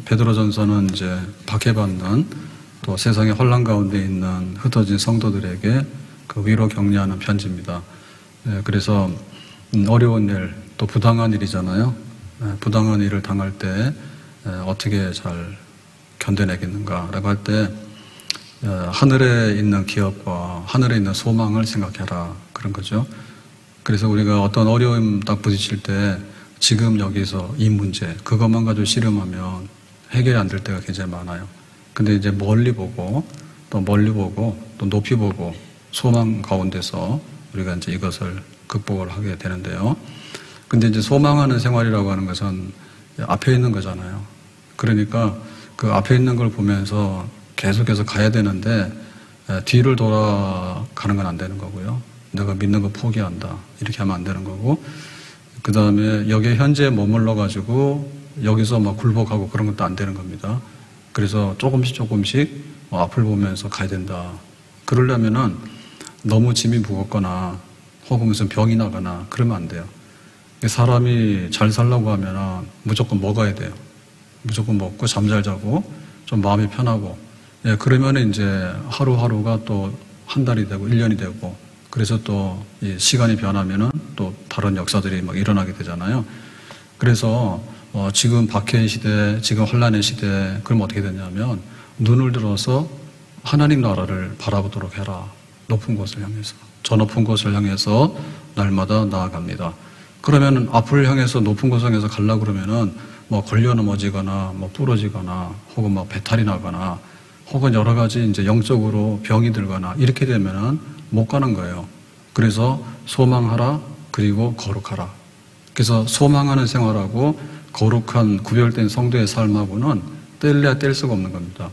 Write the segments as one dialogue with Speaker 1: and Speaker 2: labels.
Speaker 1: 베드로전서는 이제 박해받는 또 세상의 혼란 가운데 있는 흩어진 성도들에게 그 위로 격려하는 편지입니다. 그래서 어려운 일, 또 부당한 일이잖아요. 부당한 일을 당할 때 어떻게 잘 견뎌내겠는가라고 할 때 하늘에 있는 기업과 하늘에 있는 소망을 생각해라, 그런 거죠. 그래서 우리가 어떤 어려움 딱 부딪힐 때 지금 여기서 이 문제, 그것만 가지고 씨름하면 해결이 안 될 때가 굉장히 많아요. 근데 이제 멀리 보고 또 높이 보고 소망 가운데서 우리가 이제 이것을 극복을 하게 되는데요. 근데 이제 소망하는 생활이라고 하는 것은 앞에 있는 거잖아요. 그러니까 그 앞에 있는 걸 보면서 계속해서 가야 되는데 뒤를 돌아가는 건 안 되는 거고요. 내가 믿는 거 포기한다, 이렇게 하면 안 되는 거고, 그 다음에 여기에 현재에 머물러 가지고 여기서 막 굴복하고 그런 것도 안 되는 겁니다. 그래서 조금씩 앞을 보면서 가야 된다. 그러려면은 너무 짐이 무겁거나 혹은 무슨 병이 나거나 그러면 안 돼요. 사람이 잘 살려고 하면은 무조건 먹어야 돼요. 무조건 먹고 잠 잘 자고 좀 마음이 편하고, 그러면 이제 하루하루가 또 한 달이 되고 1년이 되고, 그래서 또 이 시간이 변하면은 또 다른 역사들이 막 일어나게 되잖아요. 그래서 지금 박해의 시대, 지금 혼란의 시대, 그럼 어떻게 되냐면 눈을 들어서 하나님 나라를 바라보도록 해라. 높은 곳을 향해서, 저 높은 곳을 향해서 날마다 나아갑니다. 그러면 앞을 향해서 높은 곳을 향해서 가려고 그러면은 뭐 걸려 넘어지거나 뭐 부러지거나 혹은 뭐 배탈이 나거나 혹은 여러 가지 이제 영적으로 병이 들거나 이렇게 되면은 못 가는 거예요. 그래서 소망하라, 그리고 거룩하라. 그래서 소망하는 생활하고 거룩한 구별된 성도의 삶하고는 뗄래야 뗄 수가 없는 겁니다.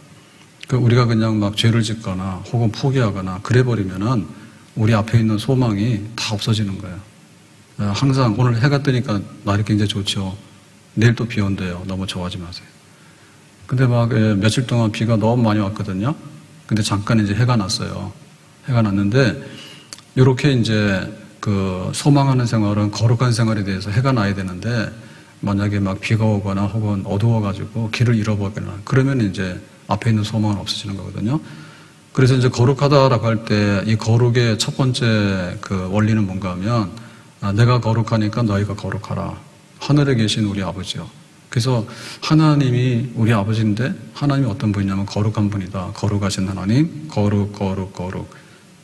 Speaker 1: 우리가 그냥 막 죄를 짓거나 혹은 포기하거나 그래 버리면은 우리 앞에 있는 소망이 다 없어지는 거예요. 항상 오늘 해가 뜨니까 날이 굉장히 좋죠. 내일 또 비 온대요. 너무 좋아하지 마세요. 근데 막 며칠 동안 비가 너무 많이 왔거든요. 근데 잠깐 이제 해가 났어요. 해가 났는데 이렇게 이제 그 소망하는 생활은 거룩한 생활에 대해서 해가 나야 되는데 만약에 막 비가 오거나 혹은 어두워가지고 길을 잃어버리거나 그러면 이제 앞에 있는 소망은 없어지는 거거든요. 그래서 이제 거룩하다라고 할 때 이 거룩의 첫 번째 그 원리는 뭔가 하면 내가 거룩하니까 너희가 거룩하라. 하늘에 계신 우리 아버지요. 그래서 하나님이 우리 아버지인데 하나님이 어떤 분이냐면 거룩한 분이다. 거룩하신 하나님, 거룩.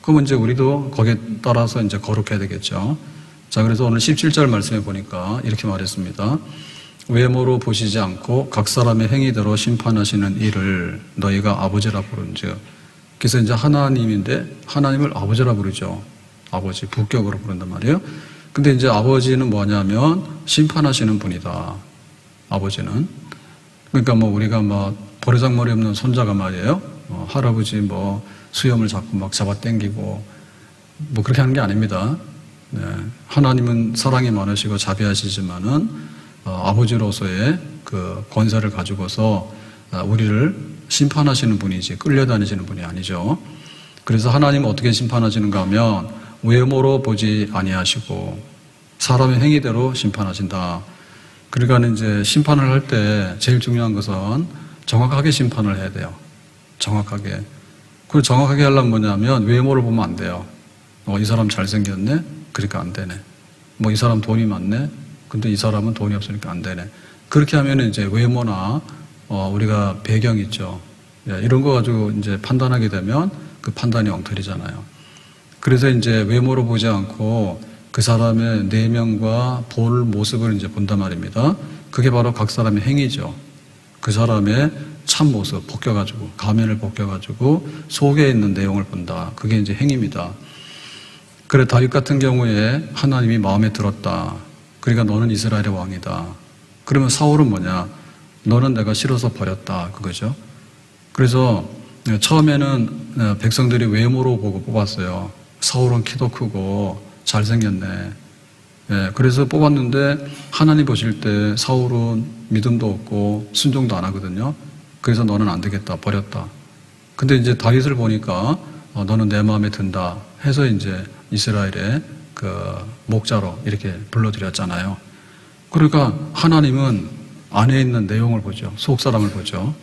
Speaker 1: 그러면 이제 우리도 거기에 따라서 이제 거룩해야 되겠죠. 자, 그래서 오늘 17절 말씀해 보니까 이렇게 말했습니다. 외모로 보시지 않고 각 사람의 행위대로 심판하시는 이를 너희가 아버지라 부른즉. 그래서 이제 하나님인데 하나님을 아버지라 부르죠. 아버지, 부격으로 부른단 말이에요. 근데 이제 아버지는 뭐냐면 심판하시는 분이다. 아버지는. 그러니까 뭐 우리가 막 버르장머리 없는 손자가 말이에요. 할아버지 뭐 수염을 자꾸 막 잡아 당기고 뭐 그렇게 하는 게 아닙니다. 네. 하나님은 사랑이 많으시고 자비하시지만은 아버지로서의 그 권세를 가지고서 우리를 심판하시는 분이지 끌려다니시는 분이 아니죠. 그래서 하나님은 어떻게 심판하시는가 하면 외모로 보지 아니하시고 사람의 행위대로 심판하신다. 그러니까 이제 심판을 할 때 제일 중요한 것은 정확하게 심판을 해야 돼요. 정확하게. 그걸 정확하게 하려면 뭐냐면 외모를 보면 안 돼요. 이 사람 잘생겼네? 그러니까 안 되네. 뭐 이 사람 돈이 많네? 근데 이 사람은 돈이 없으니까 안 되네. 그렇게 하면 이제 외모나 우리가 배경 있죠. 이런 거 가지고 이제 판단하게 되면 그 판단이 엉터리잖아요. 그래서 이제 외모로 보지 않고 그 사람의 내면과 볼 모습을 이제 본단 말입니다. 그게 바로 각 사람의 행위죠. 그 사람의 참 모습 벗겨가지고 가면을 벗겨가지고 속에 있는 내용을 본다. 그게 이제 행위입니다. 그래 다윗 같은 경우에 하나님이 마음에 들었다. 그러니까 너는 이스라엘의 왕이다. 그러면 사울은 뭐냐? 너는 내가 싫어서 버렸다. 그거죠. 그래서 처음에는 백성들이 외모로 보고 뽑았어요. 사울은 키도 크고 잘생겼네. 그래서 뽑았는데 하나님 보실 때 사울은 믿음도 없고 순종도 안 하거든요. 그래서 너는 안 되겠다. 버렸다. 근데 이제 다윗을 보니까 너는 내 마음에 든다 해서 이제 이스라엘의 그 목자로 이렇게 불러드렸잖아요. 그러니까 하나님은 안에 있는 내용을 보죠. 속 사람을 보죠.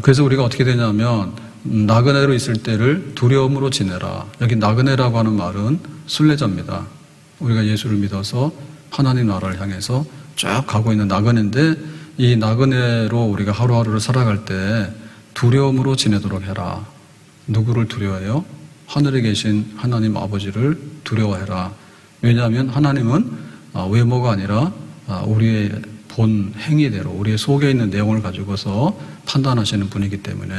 Speaker 1: 그래서 우리가 어떻게 되냐면 나그네로 있을 때를 두려움으로 지내라. 여기 나그네라고 하는 말은 순례자입니다. 우리가 예수를 믿어서 하나님 나라를 향해서 쭉 가고 있는 나그네인데 이 나그네로 우리가 하루하루를 살아갈 때 두려움으로 지내도록 해라. 누구를 두려워해요? 하늘에 계신 하나님 아버지를 두려워해라. 왜냐하면 하나님은 외모가 아니라 우리의 본 행위대로 우리의 속에 있는 내용을 가지고서 판단하시는 분이기 때문에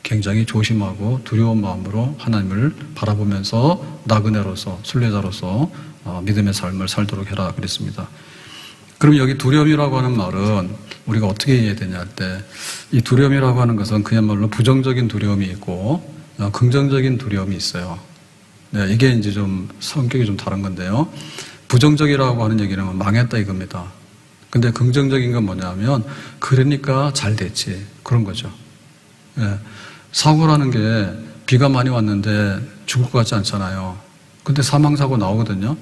Speaker 1: 굉장히 조심하고 두려운 마음으로 하나님을 바라보면서 나그네로서 순례자로서 믿음의 삶을 살도록 해라 그랬습니다. 그럼 여기 두려움이라고 하는 말은 우리가 어떻게 이해해야 되냐 할 때 이 두려움이라고 하는 것은 그야말로 부정적인 두려움이 있고 긍정적인 두려움이 있어요. 네, 이게 이제 좀 성격이 좀 다른 건데요. 부정적이라고 하는 얘기는 망했다 이겁니다. 근데 긍정적인 건 뭐냐면 그러니까 잘 됐지 그런 거죠. 네, 사고라는 게 비가 많이 왔는데 죽을 것 같지 않잖아요. 근데 사망사고 나오거든요.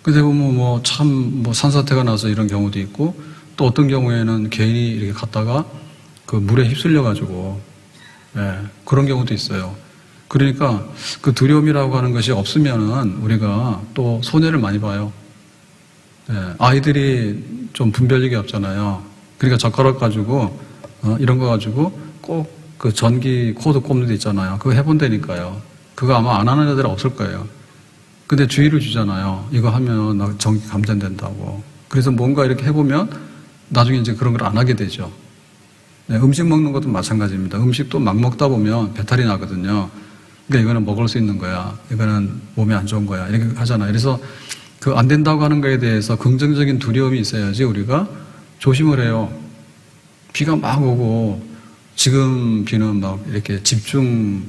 Speaker 1: 근데 보면 참 산사태가 나서 이런 경우도 있고 또 어떤 경우에는 개인이 이렇게 갔다가 그 물에 휩쓸려가지고 그런 경우도 있어요. 그러니까 그 두려움이라고 하는 것이 없으면은 우리가 또 손해를 많이 봐요. 아이들이 좀 분별력이 없잖아요. 그러니까 젓가락 가지고 이런 거 가지고 꼭 그 전기 코드 꼽는 데 있잖아요. 그거 해본다니까요. 그거 아마 안 하는 애들은 없을 거예요. 근데 주의를 주잖아요. 이거 하면 나 전기 감전된다고. 그래서 뭔가 이렇게 해보면 나중에 이제 그런 걸 안 하게 되죠. 네, 음식 먹는 것도 마찬가지입니다. 음식도 막 먹다 보면 배탈이 나거든요. 그러니까 이거는 먹을 수 있는 거야. 이거는 몸에 안 좋은 거야. 이렇게 하잖아요. 그래서 그 안 된다고 하는 거에 대해서 긍정적인 두려움이 있어야지 우리가 조심을 해요. 비가 막 오고 지금 비는 막 이렇게 집중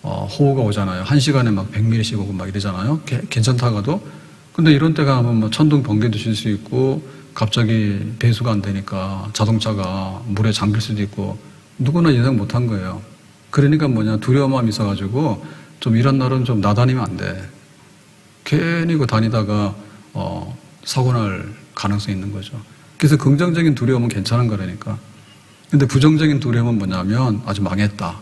Speaker 1: 호우가 오잖아요. 1시간에 막 100mm씩 오고 막 이러잖아요. 괜찮다가도. 근데 이런 때가 하면 뭐 천둥 번개도 칠 수 있고 갑자기 배수가 안 되니까 자동차가 물에 잠길 수도 있고 누구나 예상 못한 거예요. 그러니까 뭐냐 두려움이 있어가지고 좀 이런 날은 좀 나다니면 안 돼. 괜히 그 다니다가 사고 날 가능성이 있는 거죠. 그래서 긍정적인 두려움은 괜찮은 거라니까. 근데 부정적인 두려움은 뭐냐면 아주 망했다.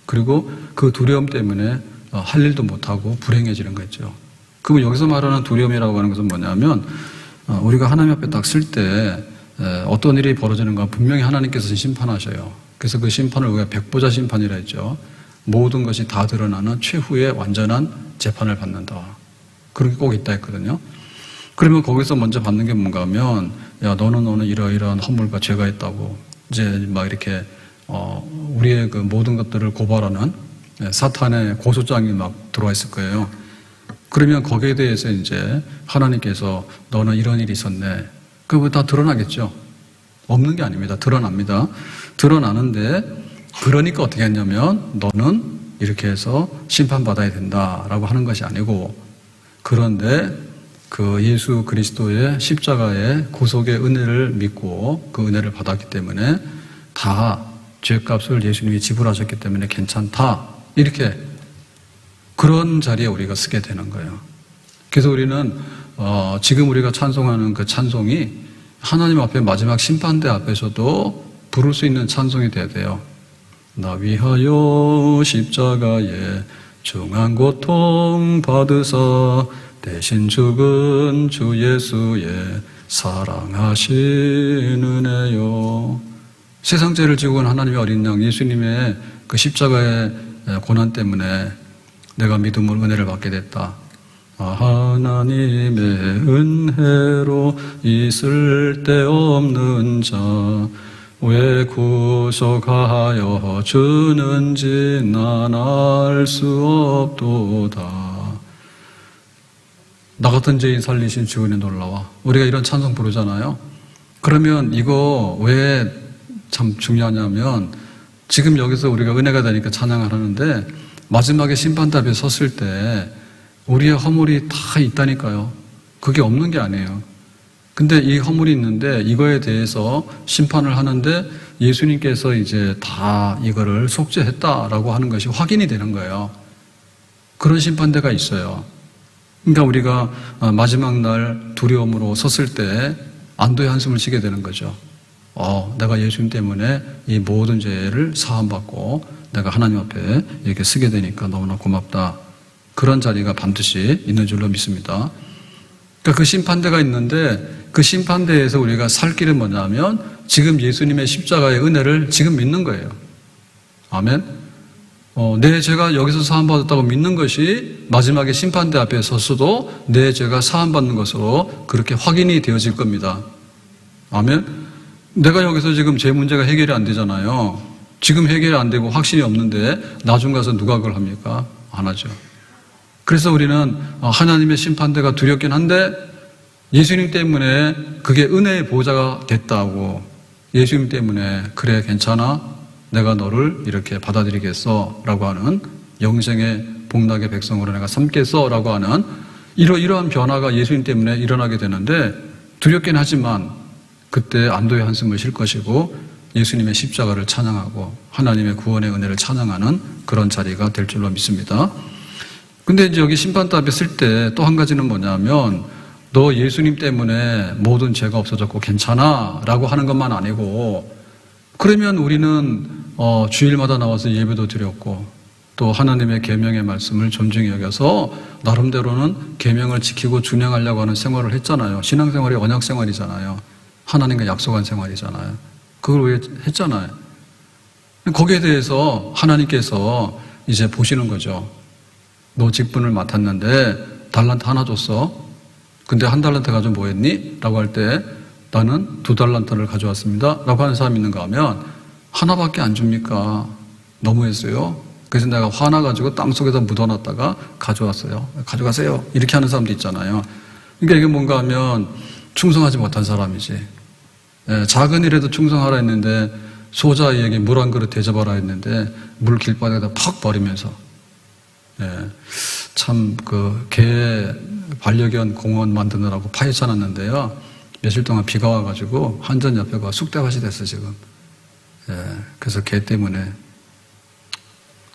Speaker 1: 그리고 그 두려움 때문에 할 일도 못하고 불행해지는 거죠. 그러면 여기서 말하는 두려움이라고 하는 것은 뭐냐면 우리가 하나님 앞에 딱 쓸 때 어떤 일이 벌어지는가 분명히 하나님께서 심판하셔요. 그래서 그 심판을 우리가 백보자 심판이라 했죠. 모든 것이 다 드러나는 최후의 완전한 재판을 받는다. 그런 게 꼭 있다 했거든요. 그러면 거기서 먼저 받는 게 뭔가 하면 야 너는 이러이러한 허물과 죄가 있다고 이제 막 이렇게 우리의 그 모든 것들을 고발하는 사탄의 고소장이 막 들어와 있을 거예요. 그러면 거기에 대해서 이제 하나님께서 너는 이런 일이 있었네. 그거 다 드러나겠죠. 없는 게 아닙니다. 드러납니다. 드러나는데 그러니까 어떻게 했냐면 너는 이렇게 해서 심판받아야 된다라고 하는 것이 아니고 그런데 그 예수 그리스도의 십자가의 구속의 은혜를 믿고 그 은혜를 받았기 때문에 다 죄값을 예수님이 지불하셨기 때문에 괜찮다. 이렇게 그런 자리에 우리가 쓰게 되는 거예요. 그래서 우리는 지금 우리가 찬송하는 그 찬송이 하나님 앞에 마지막 심판대 앞에서도 부를 수 있는 찬송이 돼야 돼요. 나 위하여 십자가에 중한 고통 받으사 대신 죽은 주 예수의 사랑하신 은혜요. 세상 죄를 지고 온 하나님의 어린 양 예수님의 그 십자가의 고난 때문에 내가 믿음으로 은혜를 받게 됐다. 하나님의 은혜로 있을 데 없는 자 왜 구속하여 주는지 난 알 수 없도다. 나 같은 죄인 살리신 주은혜 놀라와. 우리가 이런 찬송 부르잖아요. 그러면 이거 왜 참 중요하냐면 지금 여기서 우리가 은혜가 되니까 찬양을 하는데 마지막에 심판답에 섰을 때 우리의 허물이 다 있다니까요. 그게 없는 게 아니에요. 근데 이 허물이 있는데 이거에 대해서 심판을 하는데 예수님께서 이제 다 이거를 속죄했다라고 하는 것이 확인이 되는 거예요. 그런 심판대가 있어요. 그러니까 우리가 마지막 날 두려움으로 섰을 때 안도의 한숨을 쉬게 되는 거죠. 내가 예수님 때문에 이 모든 죄를 사함받고 내가 하나님 앞에 이렇게 쓰게 되니까 너무나 고맙다. 그런 자리가 반드시 있는 줄로 믿습니다. 그러니까 그 심판대가 있는데 그 심판대에서 우리가 살 길은 뭐냐면 지금 예수님의 십자가의 은혜를 지금 믿는 거예요. 아멘. 내 죄가 여기서 사함받았다고 믿는 것이 마지막에 심판대 앞에 섰어도 내 죄가 사함받는 것으로 그렇게 확인이 되어질 겁니다. 아멘. 내가 여기서 지금 제 문제가 해결이 안 되잖아요. 지금 해결이 안 되고 확신이 없는데 나중 가서 누가 그걸 합니까? 안 하죠. 그래서 우리는 하나님의 심판대가 두렵긴 한데 예수님 때문에 그게 은혜의 보좌가 됐다고, 예수님 때문에 그래 괜찮아 내가 너를 이렇게 받아들이겠어 라고 하는, 영생의 복락의 백성으로 내가 삼겠어 라고 하는 이러한 변화가 예수님 때문에 일어나게 되는데 두렵긴 하지만 그때 안도의 한숨을 쉴 것이고 예수님의 십자가를 찬양하고 하나님의 구원의 은혜를 찬양하는 그런 자리가 될 줄로 믿습니다. 근데 이제 여기 심판대 앞에 쓸 때 또 한 가지는 뭐냐면 너 예수님 때문에 모든 죄가 없어졌고 괜찮아 라고 하는 것만 아니고, 그러면 우리는 주일마다 나와서 예배도 드렸고 또 하나님의 계명의 말씀을 존중히 여겨서 나름대로는 계명을 지키고 준행하려고 하는 생활을 했잖아요. 신앙생활이 언약생활이잖아요. 하나님과 약속한 생활이잖아요. 그걸 왜 했잖아요. 거기에 대해서 하나님께서 이제 보시는 거죠. 너 직분을 맡았는데 달란트 하나 줬어. 근데 한 달란트 가지고 뭐 했니? 라고 할 때 나는 2달란트를 가져왔습니다 라고 하는 사람이 있는가 하면 하나밖에 안 줍니까? 너무했어요. 그래서 내가 화나가지고 땅속에다 묻어놨다가 가져왔어요. 가져가세요. 이렇게 하는 사람도 있잖아요. 그러니까 이게 뭔가 하면 충성하지 못한 사람이지. 작은 일에도 충성하라 했는데 소자에게 물 한 그릇 대접하라 했는데 물 길바닥에다 팍 버리면서, 참 개 반려견 공원 만드느라고 파헤쳐놨는데요. 며칠 동안 비가 와가지고 한전 옆에가 쑥대밭이 됐어 지금. 그래서 개 때문에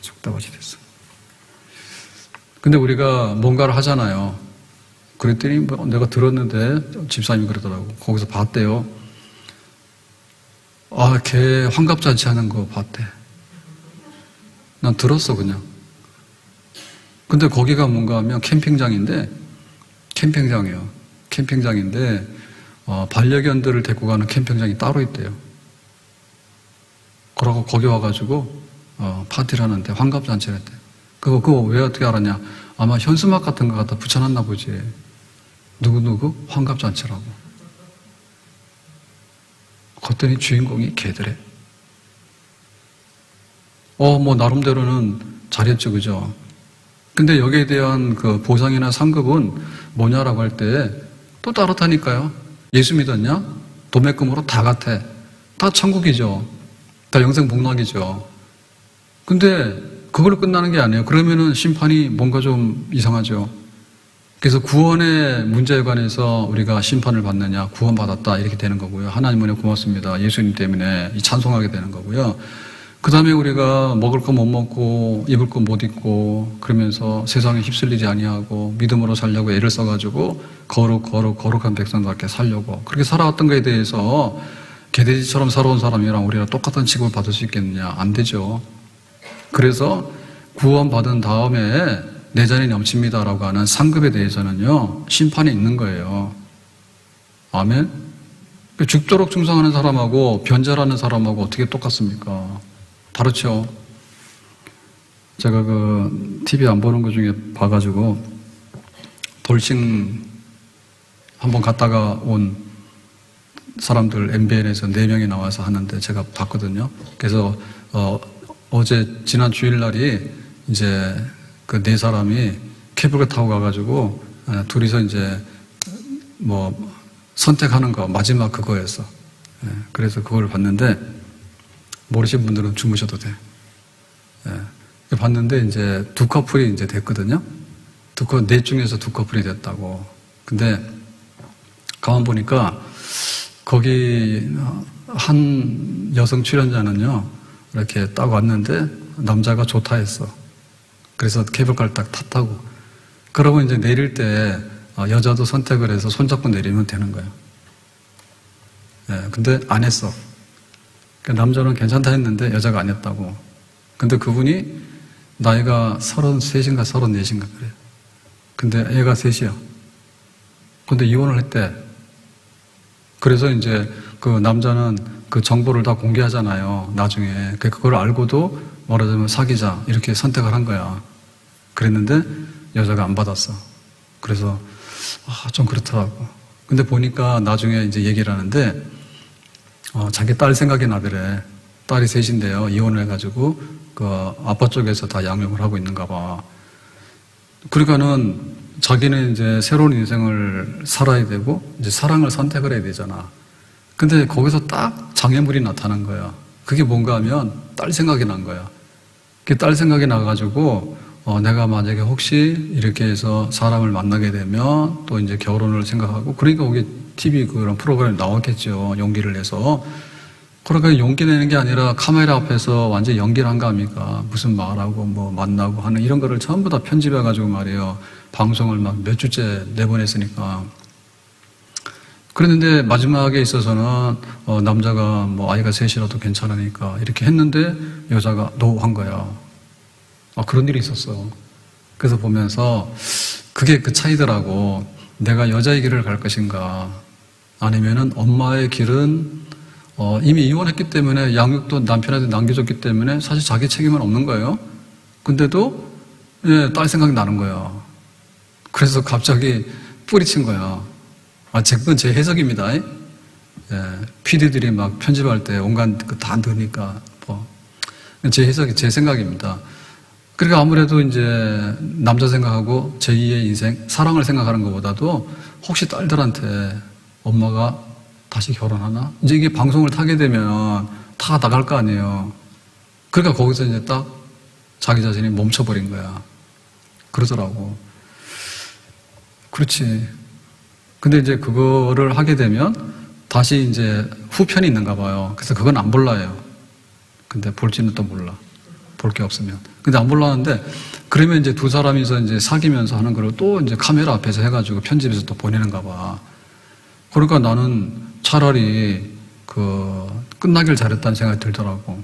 Speaker 1: 쑥대밭이 됐어. 근데 우리가 뭔가를 하잖아요. 그랬더니 내가 들었는데 집사님이 그러더라고. 거기서 봤대요. 개 환갑잔치 하는 거 봤대. 난 들었어 그냥. 근데 거기가 뭔가 하면 캠핑장이에요. 캠핑장인데 반려견들을 데리고 가는 캠핑장이 따로 있대요. 그러고 거기 와가지고 파티를 하는데 환갑잔치를 했대. 그거 왜 어떻게 알았냐? 아마 현수막 같은 거 갖다 붙여놨나 보지. 누구누구 환갑잔치라고. 그랬더니 주인공이 개들에. 뭐 나름대로는 잘했죠, 그죠? 근데 여기에 대한 그 보상이나 상급은 뭐냐라고 할 때 또 따뜻하니까요. 예수 믿었냐? 도매금으로 다 같아. 다 천국이죠. 다 영생 복락이죠. 근데 그걸로 끝나는 게 아니에요. 그러면은 심판이 뭔가 좀 이상하죠. 그래서 구원의 문제에 관해서 우리가 심판을 받느냐, 구원받았다 이렇게 되는 거고요. 하나님 은혜 고맙습니다. 예수님 때문에 찬송하게 되는 거고요. 그 다음에 우리가 먹을 거 못 먹고 입을 거 못 입고 그러면서 세상에 휩쓸리지 아니하고 믿음으로 살려고 애를 써가지고 거룩한 백성답게 살려고 그렇게 살아왔던 것에 대해서 개돼지처럼 살아온 사람이랑 우리가 똑같은 취급을 받을 수 있겠느냐? 안 되죠. 그래서 구원받은 다음에 내 잔이 넘칩니다라고 하는 상급에 대해서는요, 심판이 있는 거예요. 아멘? 죽도록 충성하는 사람하고 변절하는 사람하고 어떻게 똑같습니까? 다르죠. 제가 TV 안 보는 것 중에 봐가지고 돌싱 한번 갔다가 온 사람들 MBN에서 4명이 나와서 하는데 제가 봤거든요. 그래서 지난 주일날이 이제 그 4사람이 케이블카 타고 가가지고 둘이서 이제 뭐 선택하는 거 마지막 그거였어. 그래서 그걸 봤는데 모르시는 분들은 주무셔도 돼. 봤는데 이제 2커플이 이제 됐거든요. 넷 중에서 2커플이 됐다고. 근데 가만 보니까 거기 한 여성 출연자는요 이렇게 딱 왔는데 남자가 좋다 했어. 그래서 케이블카를 딱 탔다고. 그러고 이제 내릴 때 여자도 선택을 해서 손잡고 내리면 되는 거예요. 근데 안 했어. 그러니까 남자는 괜찮다 했는데 여자가 안 했다고. 근데 그분이 나이가 33인가 34인가 그래요. 근데 애가 셋이야. 근데 이혼을 했대. 그래서 이제 그 남자는 그 정보를 다 공개하잖아요. 나중에. 그걸 알고도 말하자면 사귀자 이렇게 선택을 한 거야. 그랬는데 여자가 안 받았어. 그래서 좀 그렇더라고. 근데 보니까 나중에 이제 얘기를 하는데 자기 딸 생각이 나더래. 딸이 셋인데요. 이혼을 해가지고 그 아빠 쪽에서 다 양육을 하고 있는가 봐. 그러니까는 자기는 이제 새로운 인생을 살아야 되고 이제 사랑을 선택을 해야 되잖아. 근데 거기서 딱 장애물이 나타난 거야. 그게 뭔가 하면 딸 생각이 난 거야. 그 딸 생각이 나가지고 내가 만약에 혹시 이렇게 해서 사람을 만나게 되면 또 이제 결혼을 생각하고 그러니까 거기 TV 그런 프로그램 나왔겠죠. 용기를 내서. 그러니까 용기 내는 게 아니라 카메라 앞에서 완전히 연기를 한 거 아닙니까? 무슨 말하고 뭐 만나고 하는 이런 거를 전부 다 편집해가지고 말이에요. 방송을 막 몇 주째 내보냈으니까. 그랬는데 마지막에 있어서는 남자가 뭐 아이가 셋이라도 괜찮으니까 이렇게 했는데 여자가 노 한 거야. 그런 일이 있었어. 그래서 보면서 그게 그 차이더라고. 내가 여자의 길을 갈 것인가 아니면은 엄마의 길은 이미 이혼했기 때문에 양육도 남편한테 남겨줬기 때문에 사실 자기 책임은 없는 거예요. 근데도 딸 생각이 나는 거야. 그래서 갑자기 뿌리친 거야. 그건 제 해석입니다. PD들이 막 편집할 때 온갖 다 넣으니까 제 해석이 제 생각입니다. 그러니까 아무래도 이제 남자 생각하고 제2의 인생, 사랑을 생각하는 것보다도 혹시 딸들한테 엄마가 다시 결혼하나? 이제 이게 방송을 타게 되면 다 나갈 거 아니에요. 그러니까 거기서 이제 딱 자기 자신이 멈춰버린 거야. 그러더라고. 그렇지. 근데 이제 그거를 하게 되면 다시 이제 후편이 있는가 봐요. 그래서 그건 안 볼라요. 근데 볼지는 또 몰라. 볼 게 없으면. 근데 안 볼라는데 그러면 이제 두 사람이서 이제 사귀면서 하는 걸 또 이제 카메라 앞에서 해가지고 편집해서 또 보내는가 봐. 그러니까 나는 차라리 끝나길 잘했다는 생각이 들더라고.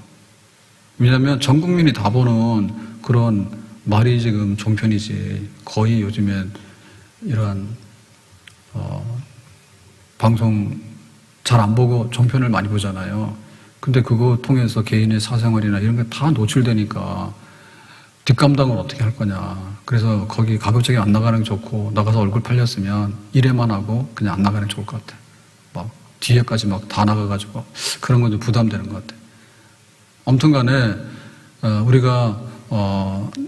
Speaker 1: 왜냐면 전 국민이 다 보는 그런 말이 지금 종편이지. 거의 요즘엔 이런 방송 잘 안 보고 종편을 많이 보잖아요. 근데 그거 통해서 개인의 사생활이나 이런 게 다 노출되니까 뒷감당을 어떻게 할 거냐. 그래서 거기 가급적이 안 나가는 게 좋고 나가서 얼굴 팔렸으면 일회만 하고 그냥 안 나가는 게 좋을 것 같아. 막 뒤에까지 막 다 나가가지고 그런 건 좀 부담되는 것 같아. 아무튼 간에 우리가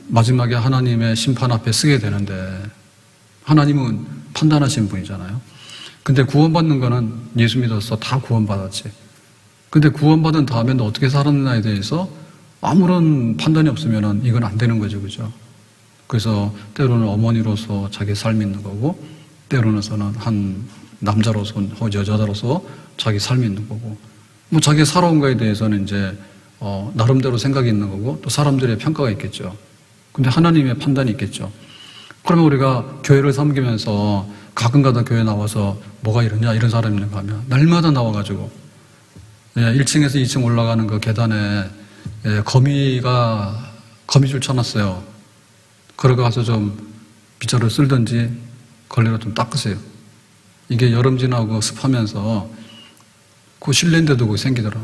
Speaker 1: 마지막에 하나님의 심판 앞에 서게 되는데 하나님은 판단하신 분이잖아요. 근데 구원받는 거는 예수 믿어서 다 구원받았지. 근데 구원받은 다음에 너 어떻게 살았느냐에 대해서 아무런 판단이 없으면은 이건 안 되는 거죠. 그죠? 그래서 때로는 어머니로서 자기 삶이 있는 거고 때로는서는 한 남자로서 여자로서 자기 삶이 있는 거고 뭐 자기 살아온 거에 대해서는 이제 나름대로 생각이 있는 거고 또 사람들의 평가가 있겠죠. 근데 하나님의 판단이 있겠죠. 그러면 우리가 교회를 섬기면서 가끔가다 교회 나와서 뭐가 이러냐 이런 사람이 있는가 하면 날마다 나와가지고 1층에서 2층 올라가는 그 계단에 거미줄 쳐놨어요. 그러고 가서 좀 빗자루 쓸든지 걸레로 좀 닦으세요. 이게 여름 지나고 습하면서 그 실내인데도 그게 생기더라.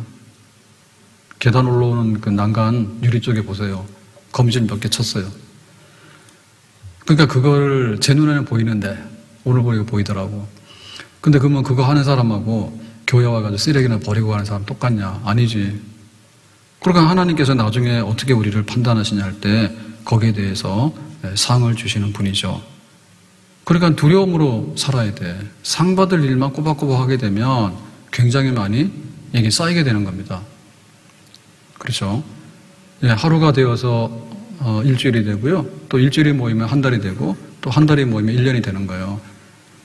Speaker 1: 계단 올라오는 그 난간 유리 쪽에 보세요. 거미줄 몇 개 쳤어요. 그러니까 그걸 제 눈에는 보이는데 오늘 보니까 보이더라고. 근데 그러면 그거 하는 사람하고 교회 와가지고 쓰레기나 버리고 가는 사람 똑같냐? 아니지. 그러니까 하나님께서 나중에 어떻게 우리를 판단하시냐 할 때 거기에 대해서 상을 주시는 분이죠. 그러니까 두려움으로 살아야 돼. 상 받을 일만 꼬박꼬박 하게 되면 굉장히 많이 이게 쌓이게 되는 겁니다. 그렇죠? 하루가 되어서 일주일이 되고요. 또 일주일이 모이면 한 달이 되고 또 한 달이 모이면 1년이 되는 거예요.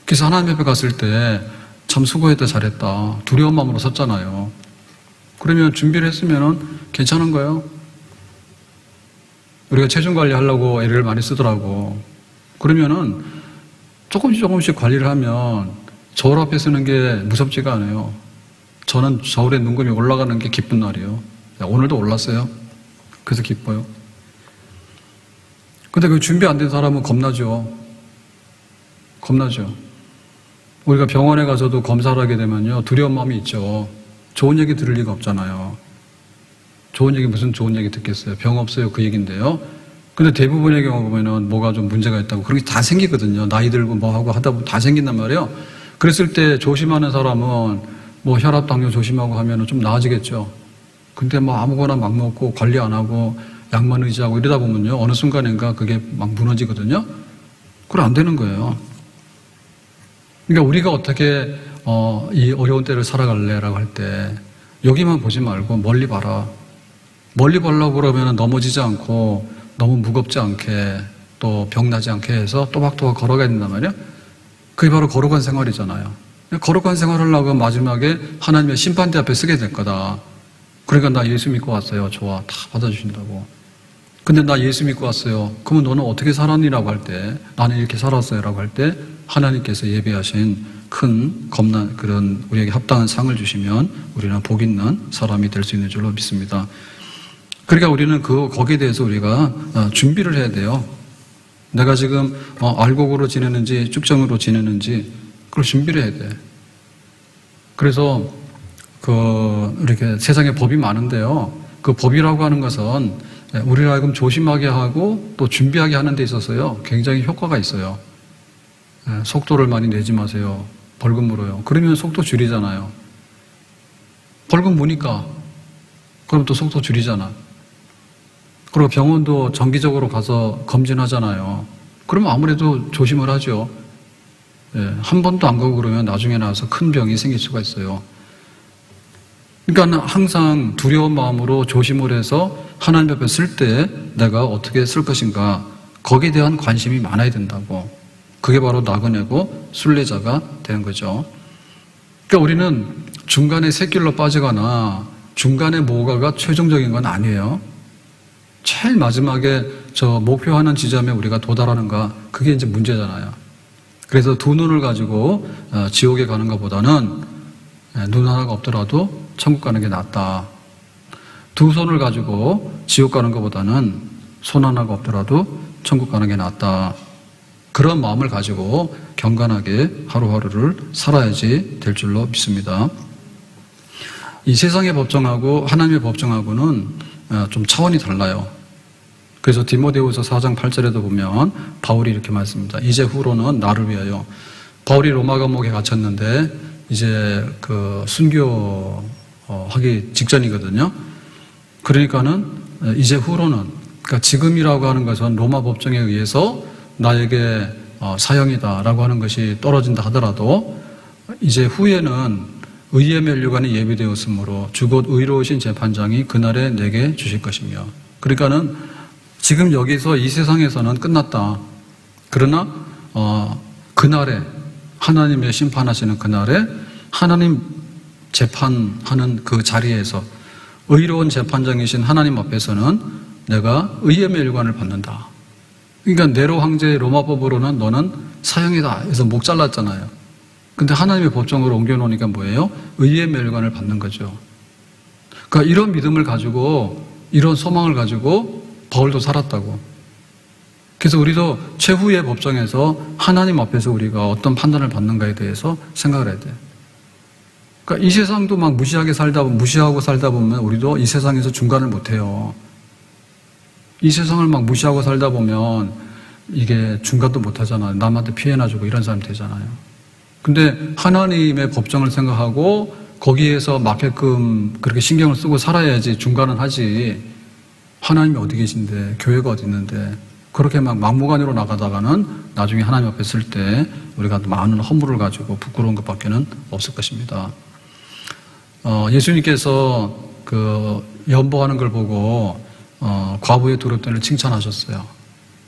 Speaker 1: 그래서 하나님 앞에 갔을 때 참 수고했다 잘했다 두려운 마음으로 섰잖아요. 그러면 준비를 했으면 괜찮은 거예요. 우리가 체중 관리하려고 애를 많이 쓰더라고. 그러면은 조금씩 관리를 하면 저울 앞에 쓰는 게 무섭지가 않아요. 저는 저울에 눈금이 올라가는 게 기쁜 날이에요. 오늘도 올랐어요. 그래서 기뻐요. 근데 그 준비 안 된 사람은 겁나죠. 겁나죠. 우리가 병원에 가서도 검사를 하게 되면요, 두려운 마음이 있죠. 좋은 얘기 들을 리가 없잖아요. 좋은 얘기, 무슨 좋은 얘기 듣겠어요. 병 없어요, 그 얘기인데요. 근데 대부분의 경우 보면은 뭐가 좀 문제가 있다고 그런 게 다 생기거든요. 나이 들고 뭐 하고 하다 보면 다 생긴단 말이에요. 그랬을 때 조심하는 사람은 뭐 혈압, 당뇨 조심하고 하면은 좀 나아지겠죠. 근데 뭐 아무거나 막 먹고 관리 안 하고 약만 의지하고 이러다 보면요, 어느 순간인가 그게 막 무너지거든요. 그럼 안 되는 거예요. 그러니까 우리가 어떻게 이 어려운 때를 살아갈래라고 할 때 여기만 보지 말고 멀리 봐라. 멀리 보려고 그러면 넘어지지 않고 너무 무겁지 않게 또 병나지 않게 해서 또박또박 걸어가야 된단 말이에요. 그게 바로 거룩한 생활이잖아요. 거룩한 생활을 하려고 마지막에 하나님의 심판대 앞에 쓰게 될 거다. 그러니까 나 예수 믿고 왔어요. 좋아. 다 받아주신다고. 근데 나 예수 믿고 왔어요. 그러면 너는 어떻게 살았니라고 할 때, 나는 이렇게 살았어요 라고 할 때 하나님께서 예비하신 큰 겁난 그런 우리에게 합당한 상을 주시면 우리는 복 있는 사람이 될 수 있는 줄로 믿습니다. 그러니까 우리는 거기에 대해서 우리가 준비를 해야 돼요. 내가 지금 알곡으로 지내는지 쭉정으로 지내는지 그걸 준비를 해야 돼. 그래서 이렇게 세상에 법이 많은데요. 그 법이라고 하는 것은 우리를 하여금 조심하게 하고 또 준비하게 하는 데 있어서요, 굉장히 효과가 있어요. 속도를 많이 내지 마세요. 벌금 물어요. 그러면 속도 줄이잖아요. 벌금 무니까 그럼 또 속도 줄이잖아. 그리고 병원도 정기적으로 가서 검진하잖아요. 그러면 아무래도 조심을 하죠. 한 번도 안 가고 그러면 나중에 나와서 큰 병이 생길 수가 있어요. 그러니까 항상 두려운 마음으로 조심을 해서 하나님 앞에 쓸 때 내가 어떻게 쓸 것인가, 거기에 대한 관심이 많아야 된다고. 그게 바로 나그네고 순례자가 되는 거죠. 그러니까 우리는 중간에 샛길로 빠지거나 중간에 뭐가가 최종적인 건 아니에요. 제일 마지막에 저 목표하는 지점에 우리가 도달하는가, 그게 이제 문제잖아요. 그래서 두 눈을 가지고 지옥에 가는 것보다는 눈 하나가 없더라도 천국 가는 게 낫다. 두 손을 가지고 지옥 가는 것보다는 손 하나가 없더라도 천국 가는 게 낫다. 그런 마음을 가지고 경건하게 하루하루를 살아야지 될 줄로 믿습니다. 이 세상의 법정하고 하나님의 법정하고는 좀 차원이 달라요. 그래서 디모데후서 4장 8절에도 보면 바울이 이렇게 말씀합니다. 이제 후로는 나를 위하여. 바울이 로마 감옥에 갇혔는데 이제 순교하기 직전이거든요. 그러니까는 이제 후로는, 그러니까 지금이라고 하는 것은 로마 법정에 의해서 나에게 사형이다라고 하는 것이 떨어진다 하더라도 이제 후에는 의의 면류관이 예비되었으므로 주곧 의로우신 재판장이 그날에 내게 주실 것이며. 그러니까는 지금 여기서 이 세상에서는 끝났다. 그러나 그날에 하나님의 심판하시는 그날에 하나님 재판하는 그 자리에서 의로운 재판장이신 하나님 앞에서는 내가 의의 멸관을 받는다. 그러니까 네로 황제의 로마법으로는 너는 사형이다 해서 목 잘랐잖아요. 근데 하나님의 법정으로 옮겨놓으니까 뭐예요? 의의 멸관을 받는 거죠. 그러니까 이런 믿음을 가지고, 이런 소망을 가지고 바울도 살았다고. 그래서 우리도 최후의 법정에서 하나님 앞에서 우리가 어떤 판단을 받는가에 대해서 생각을 해야 돼요. 그러니까 이 세상도 막 무시하고 살다 보면 우리도 이 세상에서 중간을 못 해요. 이 세상을 막 무시하고 살다 보면 이게 중간도 못 하잖아요. 남한테 피해나 주고 이런 사람이 되잖아요. 근데 하나님의 법정을 생각하고 거기에서 맞게끔 그렇게 신경을 쓰고 살아야지 중간은 하지. 하나님이 어디 계신데, 교회가 어디 있는데, 그렇게 막 막무가내로 나가다가는 나중에 하나님 앞에 쓸 때 우리가 많은 허물을 가지고 부끄러운 것밖에는 없을 것입니다. 예수님께서 연보하는 걸 보고 과부의 두렙돈을 칭찬하셨어요.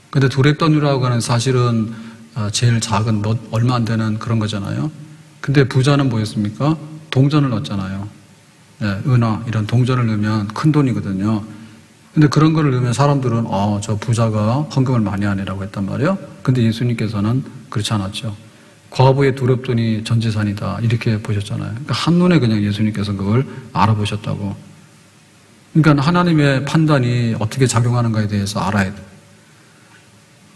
Speaker 1: 근데 두렙돈이라고 하는 사실은 제일 작은 얼마 안 되는 그런 거잖아요. 근데 부자는 뭐였습니까? 동전을 넣었잖아요. 은화 이런 동전을 넣으면 큰 돈이거든요. 근데 그런 거를 넣으면 사람들은 저 부자가 헌금을 많이 하네라고 했단 말이에요. 근데 예수님께서는 그렇지 않았죠. 과부의 두렵더니 전 재산이다. 이렇게 보셨잖아요. 그러니까 한눈에 그냥 예수님께서 그걸 알아보셨다고. 그러니까 하나님의 판단이 어떻게 작용하는가에 대해서 알아야 돼.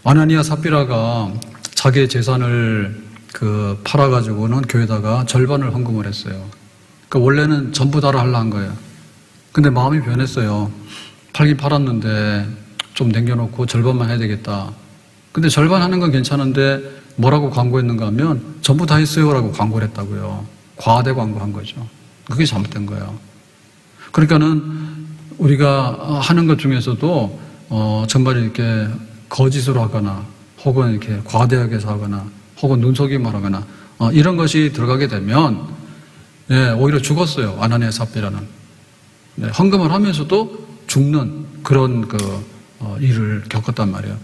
Speaker 1: 아나니아 삽비라가 자기의 재산을 팔아가지고는 교회에다가 절반을 헌금을 했어요. 그러니까 원래는 전부 다를 하려 한 거예요. 근데 마음이 변했어요. 팔긴 팔았는데 좀 남겨놓고 절반만 해야 되겠다. 근데 절반 하는 건 괜찮은데 뭐라고 광고했는가 하면 전부 다 했어요라고 광고를 했다고요. 과대 광고한 거죠. 그게 잘못된 거예요. 그러니까는 우리가 하는 것 중에서도 정말 이렇게 거짓으로 하거나 혹은 이렇게 과대하게 하거나 혹은 눈속임을 하거나 이런 것이 들어가게 되면 오히려 죽었어요. 아나니아 삽비라는. 헌금을 하면서도 죽는 그런 일을 겪었단 말이에요.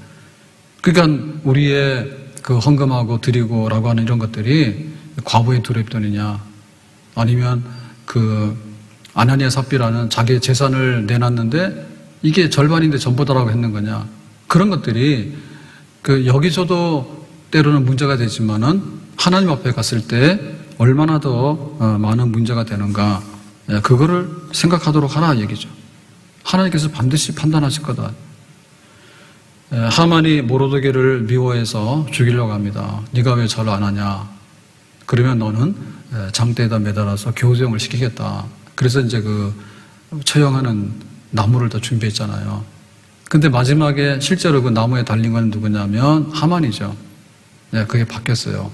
Speaker 1: 그러니까 우리의 헌금하고 드리고라고 하는 이런 것들이 과부의 두렵더니냐 아니면 아나니아 삽비라는 자기의 재산을 내놨는데 이게 절반인데 전부다라고 했는 거냐. 그런 것들이 여기서도 때로는 문제가 되지만은 하나님 앞에 갔을 때 얼마나 더 많은 문제가 되는가. 그거를 생각하도록 하라 얘기죠. 하나님께서 반드시 판단하실 거다. 하만이 모르드게를 미워해서 죽이려고 합니다. 네가 왜 절 안 하냐. 그러면 너는 장대에다 매달아서 교수형을 시키겠다. 그래서 이제 처형하는 나무를 다 준비했잖아요. 근데 마지막에 실제로 그 나무에 달린 건 누구냐면 하만이죠. 그게 바뀌었어요.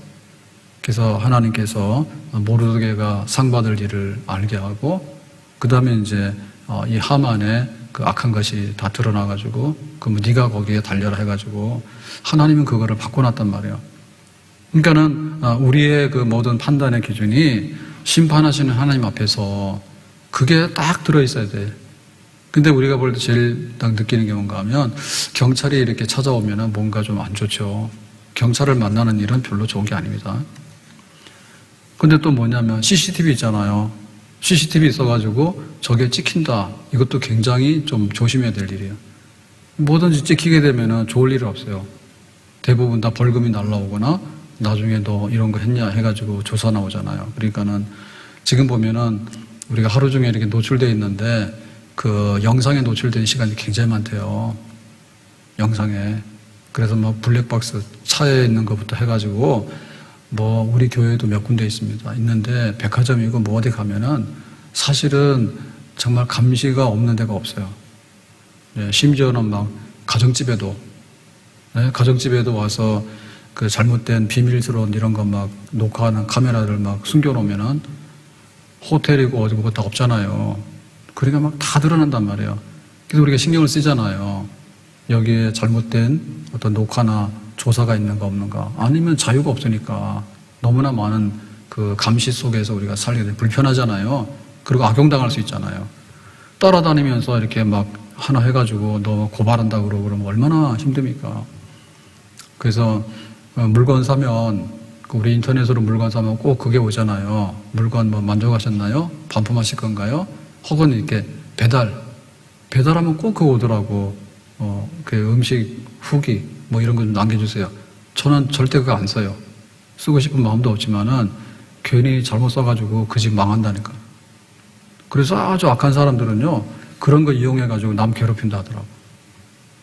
Speaker 1: 그래서 하나님께서 모르드게가 상 받을 일을 알게 하고 그 다음에 이제 이 하만의 악한 것이 다 드러나가지고 그럼 네가 거기에 달려라 해가지고 하나님은 그거를 바꿔놨단 말이에요. 그러니까는 우리의 모든 판단의 기준이 심판하시는 하나님 앞에서 그게 딱 들어있어야 돼. 근데 우리가 볼 때 제일 딱 느끼는 게 뭔가 하면 경찰이 이렇게 찾아오면은 뭔가 좀 안 좋죠. 경찰을 만나는 일은 별로 좋은 게 아닙니다. 근데 또 뭐냐면 CCTV 있잖아요. CCTV 있어가지고 저게 찍힌다. 이것도 굉장히 좀 조심해야 될 일이에요. 뭐든지 찍히게 되면은 좋을 일은 없어요. 대부분 다 벌금이 날라오거나 나중에 너 이런 거 했냐 해가지고 조사 나오잖아요. 그러니까는 지금 보면은 우리가 하루 종일 이렇게 노출되어 있는데 영상에 노출된 시간이 굉장히 많대요. 영상에. 그래서 블랙박스 차에 있는 것부터 해가지고 우리 교회에도 몇 군데 있는데 백화점이고 어디 가면은 사실은 정말 감시가 없는 데가 없어요. 심지어는 가정집에도 와서 잘못된 비밀스러운 이런 거 녹화하는 카메라를 숨겨놓으면은 호텔이고 어디 다 없잖아요. 그러니까 다 드러난단 말이에요. 그래서 우리가 신경을 쓰잖아요. 여기에 잘못된 어떤 녹화나 조사가 있는가 없는가. 아니면 자유가 없으니까 너무나 많은 감시 속에서 우리가 살게 돼 불편하잖아요. 그리고 악용당할 수 있잖아요. 따라다니면서 이렇게 하나 해가지고 너 고발한다 그러면 얼마나 힘듭니까? 그래서 물건 사면 우리 인터넷으로 물건 사면 꼭 그게 오잖아요. 물건 만족하셨나요? 반품하실 건가요? 혹은 이렇게 배달하면 꼭 그거 오더라고. 음식 후기 이런 거 좀 남겨주세요. 저는 절대 그거 안 써요. 쓰고 싶은 마음도 없지만은 괜히 잘못 써가지고 그 집 망한다니까. 그래서 아주 악한 사람들은요 그런 거 이용해가지고 남 괴롭힌다 하더라고.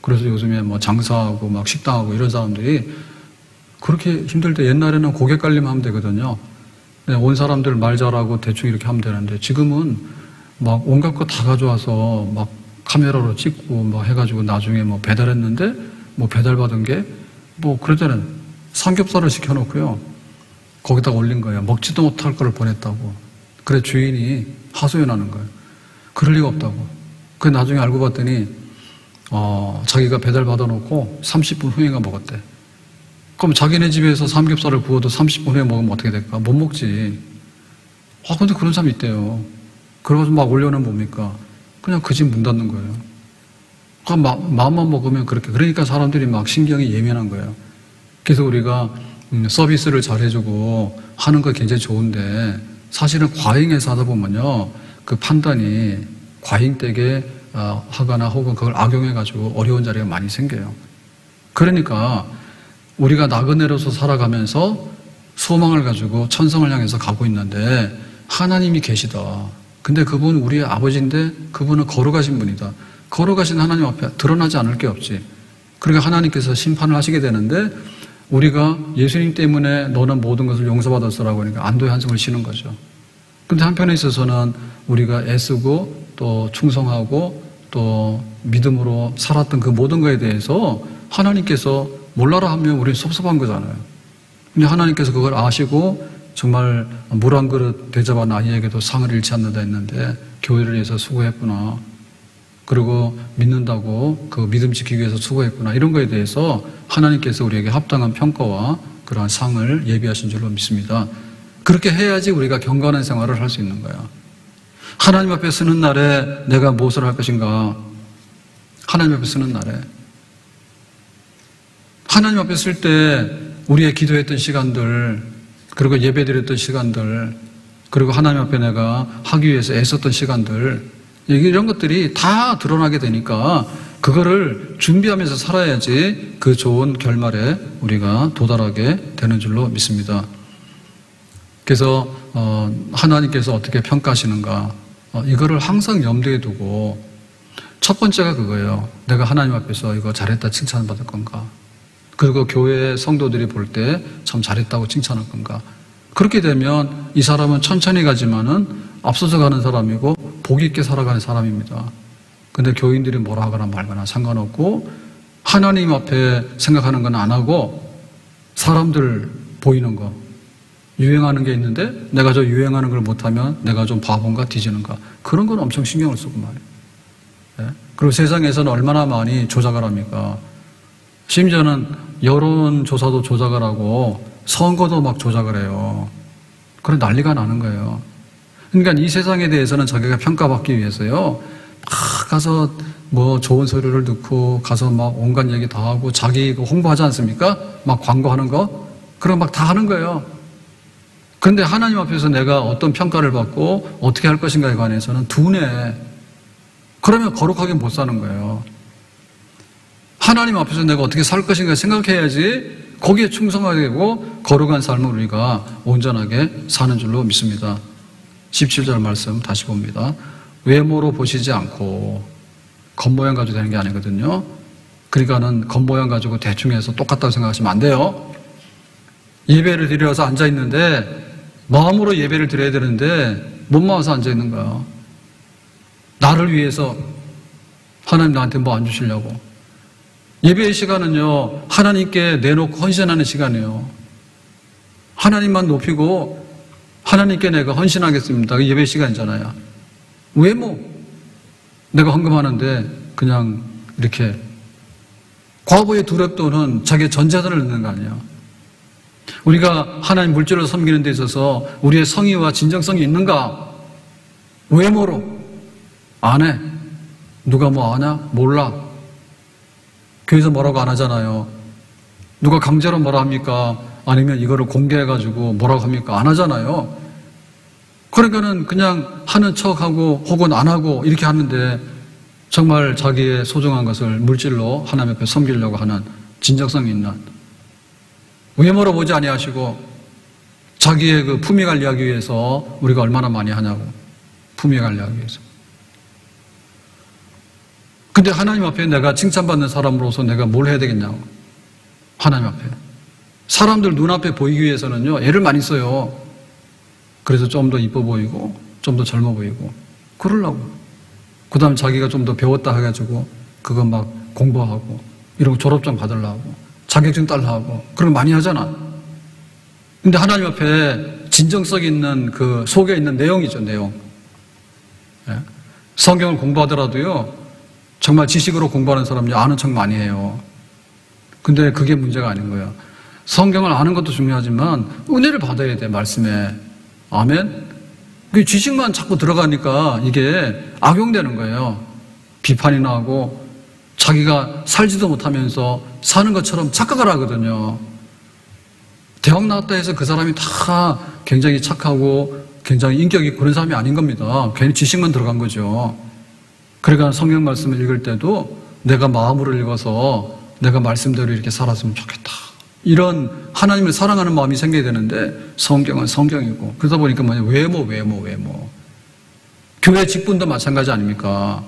Speaker 1: 그래서 요즘에 장사하고 식당하고 이런 사람들이 그렇게 힘들 때 옛날에는 고객 관리만 하면 되거든요. 온 사람들 말 잘하고 대충 이렇게 하면 되는데 지금은 온갖 거 다 가져와서 카메라로 찍고 해가지고 나중에 배달했는데 배달받은 게 그럴 때는 삼겹살을 시켜놓고요. 거기다가 올린 거예요. 먹지도 못할 거를 보냈다고. 그래 주인이 하소연하는 거예요. 그럴 리가 없다고. 그래 나중에 알고 봤더니 자기가 배달받아놓고 30분 후에가 먹었대. 그럼 자기네 집에서 삼겹살을 구워도 30분 후에 먹으면 어떻게 될까? 못 먹지. 근데 그런 사람이 있대요. 그래가지고 올려놓으면 뭡니까? 그냥 그 집 문 닫는 거예요. 마음만 먹으면 그렇게. 그러니까 사람들이 신경이 예민한 거예요. 그래서 우리가 서비스를 잘해주고 하는 거 굉장히 좋은데 사실은 과잉해서 하다 보면요. 그 판단이 과잉되게 하거나 혹은 그걸 악용해가지고 어려운 자리가 많이 생겨요. 그러니까 우리가 나그네로서 살아가면서 소망을 가지고 천성을 향해서 가고 있는데 하나님이 계시다. 근데 그분 우리의 아버지인데 그분은 거룩하신 분이다. 거룩하신 하나님 앞에 드러나지 않을 게 없지. 그러니까 하나님께서 심판을 하시게 되는데 우리가 예수님 때문에 너는 모든 것을 용서받았으라고 하니까 안도의 한숨을 쉬는 거죠. 근데 한편에 있어서는 우리가 애쓰고 또 충성하고 또 믿음으로 살았던 그 모든 것에 대해서 하나님께서 몰라라 하면 우리는 섭섭한 거잖아요. 근데 하나님께서 그걸 아시고 정말 물 한 그릇 대접한 아이에게도 상을 잃지 않는다 했는데 교회를 위해서 수고했구나. 그리고 믿는다고 그 믿음 지키기 위해서 수고했구나. 이런 거에 대해서 하나님께서 우리에게 합당한 평가와 그러한 상을 예비하신 줄로 믿습니다. 그렇게 해야지 우리가 경건한 생활을 할 수 있는 거야. 하나님 앞에 서는 날에 내가 무엇을 할 것인가? 하나님 앞에 서는 날에. 하나님 앞에 쓸 때 우리의 기도했던 시간들, 그리고 예배드렸던 시간들, 그리고 하나님 앞에 내가 하기 위해서 애썼던 시간들, 이런 것들이 다 드러나게 되니까 그거를 준비하면서 살아야지 그 좋은 결말에 우리가 도달하게 되는 줄로 믿습니다. 그래서 하나님께서 어떻게 평가하시는가, 이거를 항상 염두에 두고 첫 번째가 그거예요. 내가 하나님 앞에서 이거 잘했다 칭찬받을 건가, 그리고 교회 성도들이 볼 때 참 잘했다고 칭찬할 건가. 그렇게 되면 이 사람은 천천히 가지만은 앞서서 가는 사람이고 복 있게 살아가는 사람입니다. 근데 교인들이 뭐라 하거나 말거나 상관없고 하나님 앞에 생각하는 건 안 하고 사람들 보이는 거, 유행하는 게 있는데 내가 저 유행하는 걸 못하면 내가 좀 바본가 뒤지는가, 그런 건 엄청 신경을 쓰고 말이에요. 네? 그리고 세상에서는 얼마나 많이 조작을 합니까? 심지어는 여론조사도 조작을 하고 선거도 막 조작을 해요. 그런 난리가 나는 거예요. 그러니까 이 세상에 대해서는 자기가 평가받기 위해서요, 막 가서 뭐 좋은 소리를 듣고 가서 막 온갖 얘기 다 하고 자기 홍보하지 않습니까? 막 광고하는 거, 그런 막 다 하는 거예요. 그런데 하나님 앞에서 내가 어떤 평가를 받고 어떻게 할 것인가에 관해서는 둔해. 그러면 거룩하게 못 사는 거예요. 하나님 앞에서 내가 어떻게 살 것인가 생각해야지 거기에 충성하게 되고 거룩한 삶을 우리가 온전하게 사는 줄로 믿습니다. 17절 말씀 다시 봅니다. 외모로 보시지 않고, 겉모양 가지고 되는 게 아니거든요. 그러니까는 겉모양 가지고 대충 해서 똑같다고 생각하시면 안 돼요. 예배를 드려서 앉아있는데 마음으로 예배를 드려야 되는데 못 모아서 앉아있는 거야. 나를 위해서 하나님 나한테 뭐 안 주시려고. 예배의 시간은요, 하나님께 내놓고 헌신하는 시간이에요. 하나님만 높이고 하나님께 내가 헌신하겠습니다. 그 예배 시간이잖아요. 외모, 내가 헌금하는데 그냥 이렇게 과거의 두렵도는 자기의 전재산을 넣는 거 아니에요. 우리가 하나님 물질로 섬기는 데 있어서 우리의 성의와 진정성이 있는가? 외모로 안 해. 누가 뭐 아냐? 몰라. 교회에서 뭐라고 안 하잖아요. 누가 강제로 뭐라 합니까? 아니면 이거를 공개해가지고 뭐라고 합니까? 안 하잖아요. 그러니까는 그냥 하는 척하고 혹은 안 하고 이렇게 하는데 정말 자기의 소중한 것을 물질로 하나님 앞에 섬기려고 하는 진정성 있는, 외모로 보지 아니하시고 자기의 그 품위 관리하기 위해서 우리가 얼마나 많이 하냐고. 품위 관리하기 위해서. 근데 하나님 앞에 내가 칭찬받는 사람으로서 내가 뭘 해야 되겠냐고. 하나님 앞에. 사람들 눈앞에 보이기 위해서는요, 애를 많이 써요. 그래서 좀 더 이뻐 보이고 좀 더 젊어 보이고 그러려고. 그 다음 자기가 좀 더 배웠다 해가지고 그거 막 공부하고 이런 거 졸업장 받으려고 자격증 따려고 그런 거 많이 하잖아. 근데 하나님 앞에 진정성 있는 그 속에 있는 내용이죠, 내용. 예? 성경을 공부하더라도요, 정말 지식으로 공부하는 사람이 아는 척 많이 해요. 근데 그게 문제가 아닌 거야. 성경을 아는 것도 중요하지만 은혜를 받아야 돼, 말씀에. 아멘? 그 지식만 자꾸 들어가니까 이게 악용되는 거예요. 비판이나 하고 자기가 살지도 못하면서 사는 것처럼 착각을 하거든요. 대학 나왔다 해서 그 사람이 다 굉장히 착하고 굉장히 인격 있고 그런 사람이 아닌 겁니다. 괜히 지식만 들어간 거죠. 그러니까 성경 말씀을 읽을 때도 내가 마음으로 읽어서 내가 말씀대로 이렇게 살았으면 좋겠다. 이런 하나님을 사랑하는 마음이 생겨야 되는데 성경은 성경이고, 그러다 보니까 외모. 교회 직분도 마찬가지 아닙니까?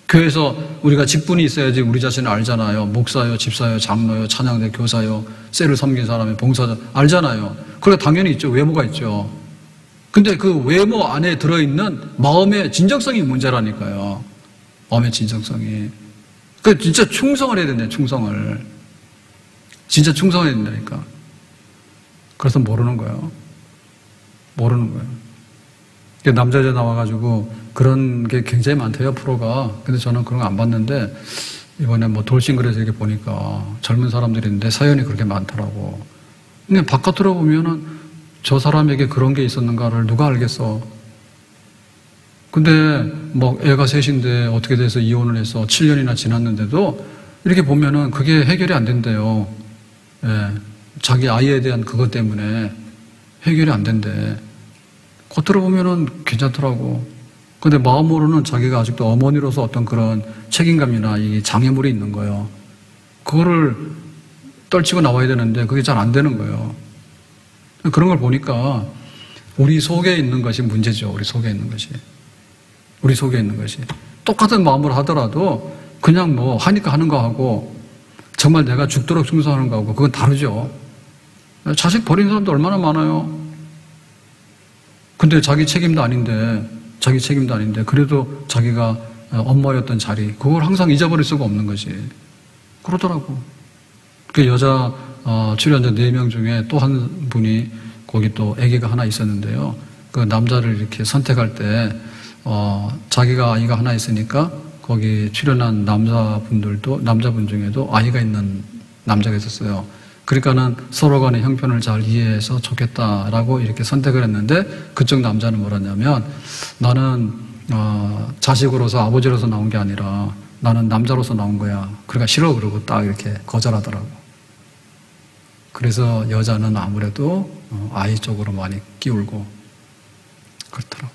Speaker 1: 교회에서 우리가 직분이 있어야지 우리 자신을 알잖아요. 목사요, 집사요, 장로요, 찬양대 교사요, 셀을 섬긴 사람이 봉사자 알잖아요. 그러니까 당연히 있죠. 외모가 있죠. 근데 그 외모 안에 들어있는 마음의 진정성이 문제라니까요. 마음의 진정성이. 그 진짜 충성을 해야 된다. 충성을. 진짜 충성해야 된다니까. 그래서 모르는 거예요. 모르는 거예요. 남자들 나와가지고 그런 게 굉장히 많대요, 프로가. 근데 저는 그런 거 안 봤는데, 이번에 돌싱글에서 이렇게 보니까 젊은 사람들이 있는데 사연이 그렇게 많더라고. 근데 바깥으로 보면은 저 사람에게 그런 게 있었는가를 누가 알겠어. 근데 애가 셋인데 어떻게 돼서 이혼을 해서 7년이나 지났는데도 이렇게 보면은 그게 해결이 안 된대요. 예. 자기 아이에 대한 그것 때문에 해결이 안 된대. 겉으로 보면은 괜찮더라고. 근데 마음으로는 자기가 아직도 어머니로서 어떤 그런 책임감이나 이 장애물이 있는 거예요. 그거를 떨치고 나와야 되는데 그게 잘 안 되는 거예요. 그런 걸 보니까 우리 속에 있는 것이 문제죠. 우리 속에 있는 것이. 우리 속에 있는 것이. 똑같은 마음으로 하더라도 그냥 하니까 하는 거 하고 정말 내가 죽도록 충성하는 거 하고 그건 다르죠. 자식 버린 사람도 얼마나 많아요. 근데 자기 책임도 아닌데 그래도 자기가 엄마였던 자리 그걸 항상 잊어버릴 수가 없는 것이. 그러더라고. 그 여자 출연자 4명 중에 또 한 분이 거기 또 아기가 하나 있었는데요. 그 남자를 이렇게 선택할 때 자기가 아이가 하나 있으니까 거기 출연한 남자분 중에도 아이가 있는 남자가 있었어요. 그러니까는 서로 간의 형편을 잘 이해해서 좋겠다라고 이렇게 선택을 했는데 그쪽 남자는 뭐랬냐면 나는 자식으로서 아버지로서 나온 게 아니라 나는 남자로서 나온 거야. 그러니까 싫어 그러고 딱 이렇게 거절하더라고. 그래서 여자는 아무래도 아이 쪽으로 많이 끼울고 그렇더라고.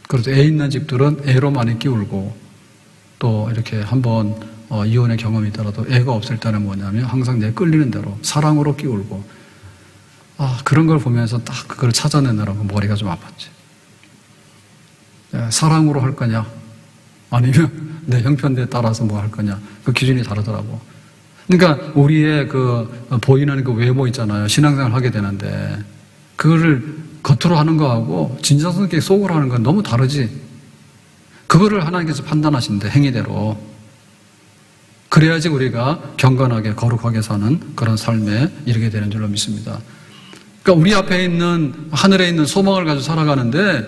Speaker 1: 그래서 애 있는 집들은 애로 많이 끼울고 또 이렇게 한번 이혼의 경험이 있더라도 애가 없을 때는 뭐냐면 항상 내 끌리는 대로 사랑으로 끼울고 그런 걸 보면서 딱 그걸 찾아내느라고 머리가 좀 아팠지. 사랑으로 할 거냐 아니면 내 형편에 따라서 뭐 할 거냐 그 기준이 다르더라고. 그러니까 우리의 보이는 그 외모 있잖아요. 신앙생활 하게 되는데 그거를 겉으로 하는 거하고 진정성 있게 속으로 하는 건 너무 다르지. 그거를 하나님께서 판단하신대. 행위대로. 그래야지 우리가 경건하게 거룩하게 사는 그런 삶에 이르게 되는 줄로 믿습니다. 그러니까 우리 앞에 있는 하늘에 있는 소망을 가지고 살아가는데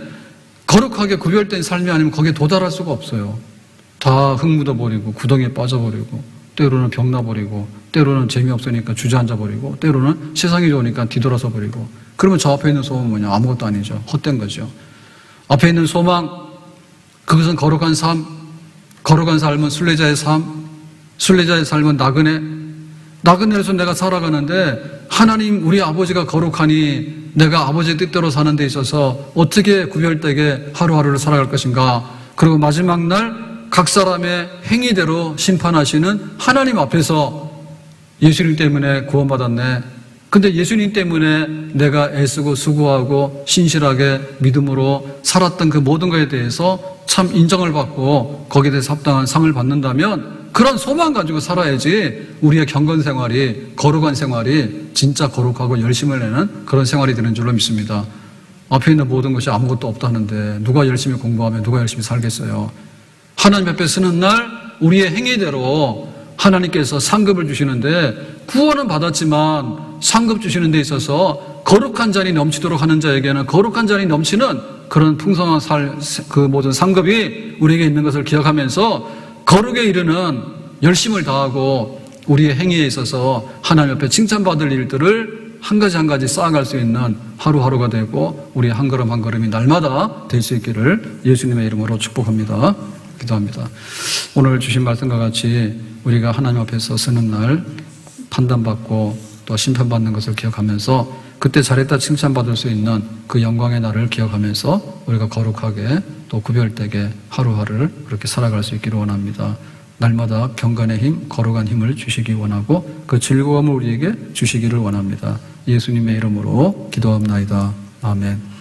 Speaker 1: 거룩하게 구별된 삶이 아니면 거기에 도달할 수가 없어요. 다 흙 묻어버리고 구덩이에 빠져버리고 때로는 병나버리고 때로는 재미없으니까 주저앉아버리고 때로는 세상이 좋으니까 뒤돌아서 버리고 그러면 저 앞에 있는 소망은 뭐냐? 아무것도 아니죠. 헛된 거죠. 앞에 있는 소망 그것은 거룩한 삶, 거룩한 삶은 순례자의 삶, 순례자의 삶은 나그네로서 내가 살아가는데 하나님 우리 아버지가 거룩하니 내가 아버지의 뜻대로 사는 데 있어서 어떻게 구별되게 하루하루를 살아갈 것인가. 그리고 마지막 날 각 사람의 행위대로 심판하시는 하나님 앞에서 예수님 때문에 구원받았네. 근데 예수님 때문에 내가 애쓰고 수고하고 신실하게 믿음으로 살았던 그 모든 것에 대해서 참 인정을 받고 거기에 대해서 합당한 상을 받는다면 그런 소망 가지고 살아야지 우리의 경건 생활이 거룩한 생활이 진짜 거룩하고 열심을 내는 그런 생활이 되는 줄로 믿습니다. 앞에 있는 모든 것이 아무것도 없다는데 누가 열심히 공부하면 누가 열심히 살겠어요. 하나님 앞에 서는 날 우리의 행위대로 하나님께서 상급을 주시는데 구원은 받았지만 상급 주시는 데 있어서 거룩한 잔이 넘치도록 하는 자에게는 거룩한 잔이 넘치는 그런 풍성한 그 모든 상급이 우리에게 있는 것을 기억하면서 거룩에 이르는 열심을 다하고 우리의 행위에 있어서 하나님 앞에 칭찬받을 일들을 한 가지 한 가지 쌓아갈 수 있는 하루하루가 되고 우리의 한 걸음 한 걸음이 날마다 될 수 있기를 예수님의 이름으로 축복합니다. 기도합니다. 오늘 주신 말씀과 같이 우리가 하나님 앞에서 서는 날 판단받고 또 심판받는 것을 기억하면서 그때 잘했다 칭찬받을 수 있는 그 영광의 날을 기억하면서 우리가 거룩하게 또 구별되게 하루하루를 그렇게 살아갈 수 있기를 원합니다. 날마다 경건의 힘, 거룩한 힘을 주시기 원하고 그 즐거움을 우리에게 주시기를 원합니다. 예수님의 이름으로 기도합나이다. 아멘.